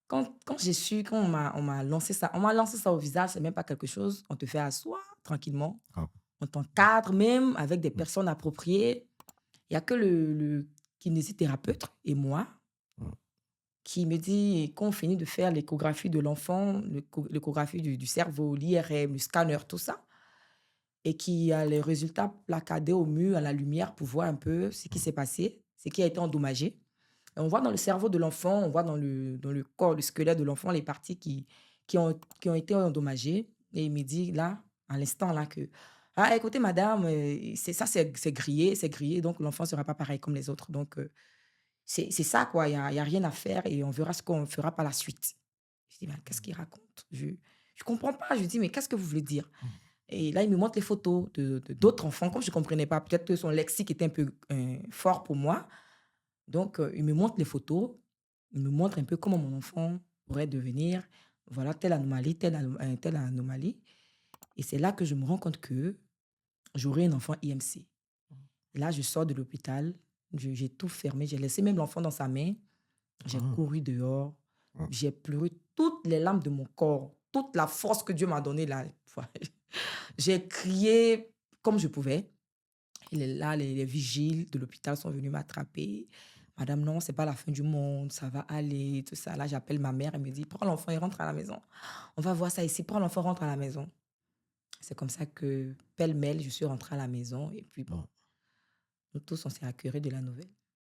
Quand j'ai su, quand on m'a lancé ça au visage, c'est même pas quelque chose, on te fait asseoir tranquillement, Ah, on t'encadre même avec des mmh, personnes appropriées. Il y a que le kinésithérapeute et moi mmh, qui me dit, quand on finit de faire l'échographie de l'enfant, l'échographie du cerveau, l'IRM, le scanner, tout ça, et qui a les résultats placardés au mur à la lumière pour voir un peu ce qui mmh, s'est passé, ce qui a été endommagé. Et on voit dans le cerveau de l'enfant, on voit dans le corps, le squelette de l'enfant, les parties qui ont été endommagées. Et il me dit là, à l'instant là, que ah, écoutez, madame, c'est ça, c'est grillé, donc l'enfant ne sera pas pareil comme les autres. Donc, c'est ça, quoi, il y a rien à faire et on verra ce qu'on fera par la suite. Je dis: «Mais qu'est-ce qu'il raconte?» Je comprends pas. Je lui dis: «Mais qu'est-ce que vous voulez dire?» mmh, Et là, il me montre les photos de d'autres enfants, comme je ne comprenais pas. Peut-être que son lexique était un peu, fort pour moi. Donc, il me montre les photos, il me montre un peu comment mon enfant pourrait devenir. Voilà, telle anomalie et c'est là que je me rends compte que j'aurai un enfant IMC. Là, je sors de l'hôpital, j'ai tout fermé, j'ai laissé même l'enfant dans sa main. J'ai ah, couru dehors, ah, j'ai pleuré toutes les larmes de mon corps, toute la force que Dieu m'a donnée là. J'ai crié comme je pouvais. Les vigiles de l'hôpital sont venus m'attraper. «Madame, non, c'est pas la fin du monde, ça va aller», tout ça. Là, j'appelle ma mère, elle me dit: «Prends l'enfant et rentre à la maison. On va voir ça ici, prends l'enfant, rentre à la maison». C'est comme ça que, pêle-mêle, je suis rentrée à la maison et puis bon, mmh. nous tous, on s'est acquérés de la nouvelle.